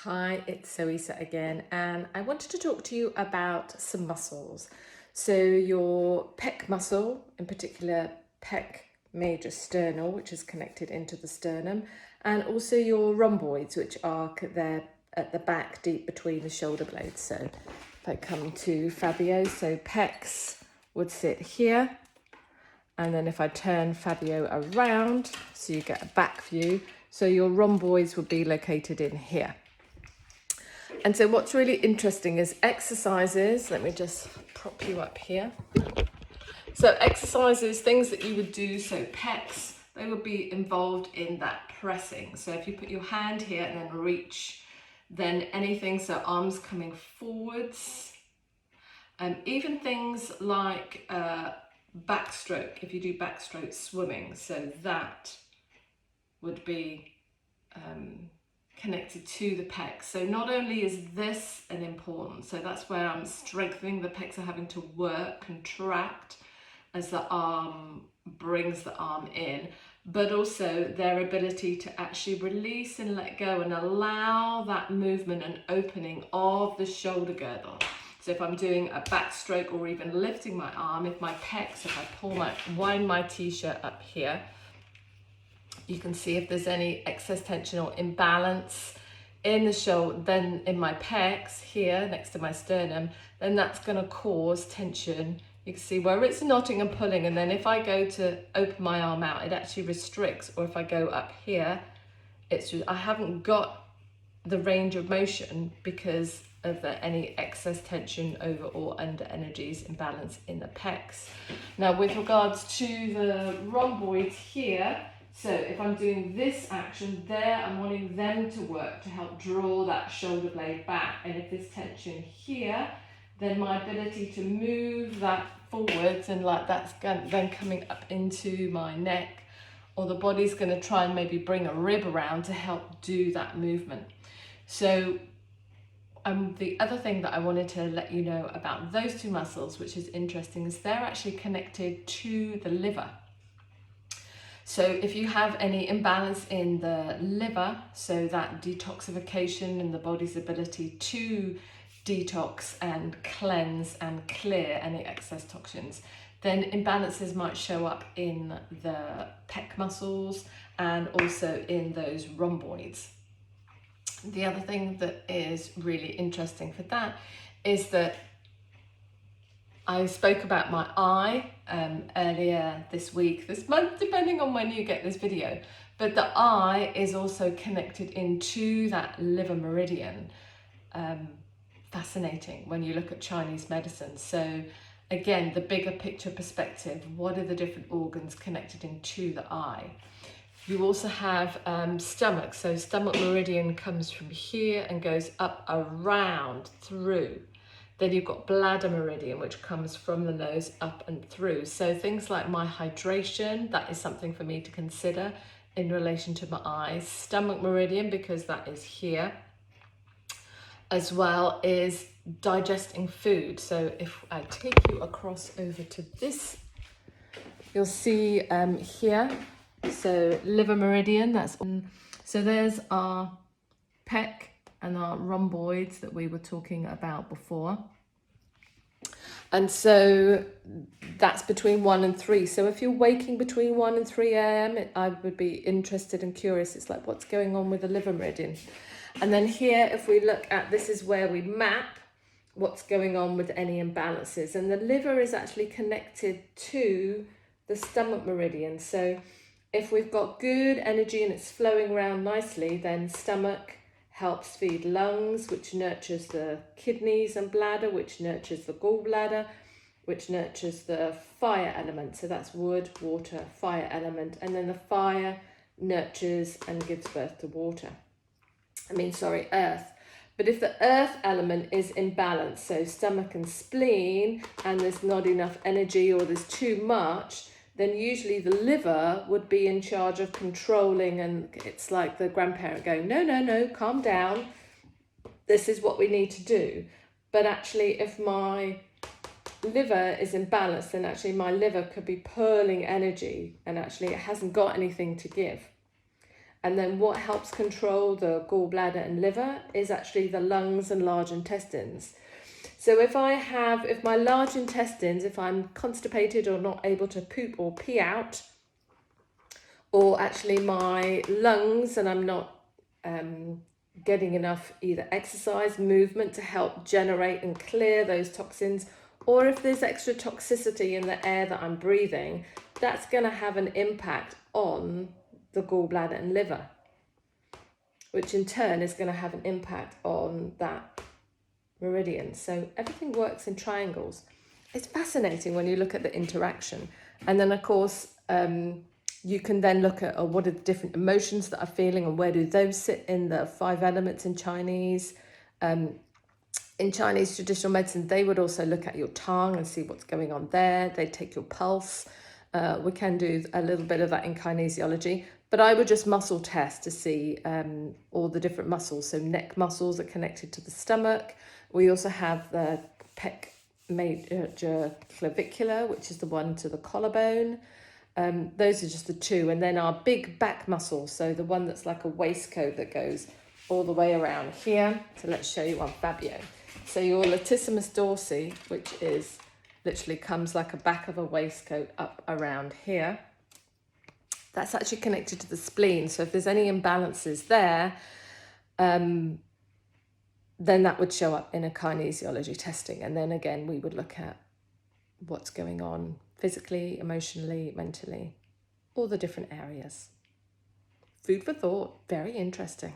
Hi, it's Zoisa again, and I wanted to talk to you about some muscles. So your pec muscle, in particular pec major sternal, which is connected into the sternum, and also your rhomboids, which are there at the back, deep between the shoulder blades. So if I come to Fabio, so pecs would sit here, and then if I turn Fabio around, so you get a back view, so your rhomboids would be located in here. And so what's really interesting is exercises. Let me just prop you up here. So exercises, things that you would do, so pecs, they would be involved in that pressing. So if you put your hand here and then reach, then anything, so arms coming forwards, even things like backstroke, if you do backstroke swimming, so that would be connected to the pecs. So not only is this an important, so that's where I'm strengthening the pecs, are having to work, contract as the arm brings the arm in, but also their ability to actually release and let go and allow that movement and opening of the shoulder girdle. So if I'm doing a backstroke or even lifting my arm, if my pecs, if I wind my t-shirt up here, you can see if there's any excess tension or imbalance in the shoulder, then in my pecs here next to my sternum, then that's going to cause tension. You can see where it's knotting and pulling, and then if I go to open my arm out, it actually restricts, or if I go up here, I haven't got the range of motion because of any excess tension over or under energies imbalance in the pecs. Now with regards to the rhomboids here, so if I'm doing this action there, I'm wanting them to work to help draw that shoulder blade back. And if there's tension here, then my ability to move that forwards and like that's then coming up into my neck, or the body's going to try and maybe bring a rib around to help do that movement. So the other thing that I wanted to let you know about those two muscles, which is interesting, is they're actually connected to the liver. So if you have any imbalance in the liver, so that detoxification and the body's ability to detox and cleanse and clear any excess toxins, then imbalances might show up in the pec muscles and also in those rhomboids. The other thing that is really interesting for that is that I spoke about my eye earlier this week, this month, depending on when you get this video. But the eye is also connected into that liver meridian. Fascinating when you look at Chinese medicine. So again, the bigger picture perspective, what are the different organs connected into the eye? You also have stomach. So stomach meridian comes from here and goes up around through. Then you've got bladder meridian, which comes from the nose up and through. So things like my hydration, that is something for me to consider in relation to my eyes. Stomach meridian, because that is here, as well is digesting food. So if I take you across over to this, you'll see here, so liver meridian, so there's our pec and our rhomboids that we were talking about before. And so that's between 1 and 3. So if you're waking between 1 and 3 a.m., I would be interested and curious. It's like, what's going on with the liver meridian? And then here, if we look at, this is where we map what's going on with any imbalances. And the liver is actually connected to the stomach meridian. So if we've got good energy and it's flowing around nicely, then stomach helps feed lungs, which nurtures the kidneys and bladder, which nurtures the gallbladder, which nurtures the fire element. So that's wood, water, fire element. And then the fire nurtures and gives birth to earth. But if the earth element is imbalanced, so stomach and spleen, and there's not enough energy or there's too much, then usually the liver would be in charge of controlling, and it's like the grandparent going, no, calm down. This is what we need to do. But actually, if my liver is imbalanced, then actually my liver could be purling energy and actually it hasn't got anything to give. And then what helps control the gallbladder and liver is actually the lungs and large intestines. So if my large intestines, if I'm constipated or not able to poop or pee out, or actually my lungs and I'm not getting enough either exercise, movement to help generate and clear those toxins, or if there's extra toxicity in the air that I'm breathing, that's going to have an impact on the gallbladder and liver, which in turn is going to have an impact on that meridian. So everything works in triangles. It's fascinating when you look at the interaction. And then of course, you can then look at what are the different emotions that I'm feeling and where do those sit in the 5 elements in Chinese. In Chinese traditional medicine, they would also look at your tongue and see what's going on there. They take your pulse. We can do a little bit of that in kinesiology, but I would just muscle test to see all the different muscles. So neck muscles are connected to the stomach. We also have the pec major clavicular, which is the one to the collarbone. Those are just the 2. And then our big back muscle, so the one that's like a waistcoat that goes all the way around here. So let's show you on Fabio. So your latissimus dorsi, which is literally comes like a back of a waistcoat up around here. That's actually connected to the spleen. So if there's any imbalances there, then that would show up in a kinesiology testing. And then again, we would look at what's going on physically, emotionally, mentally, all the different areas. Food for thought, very interesting.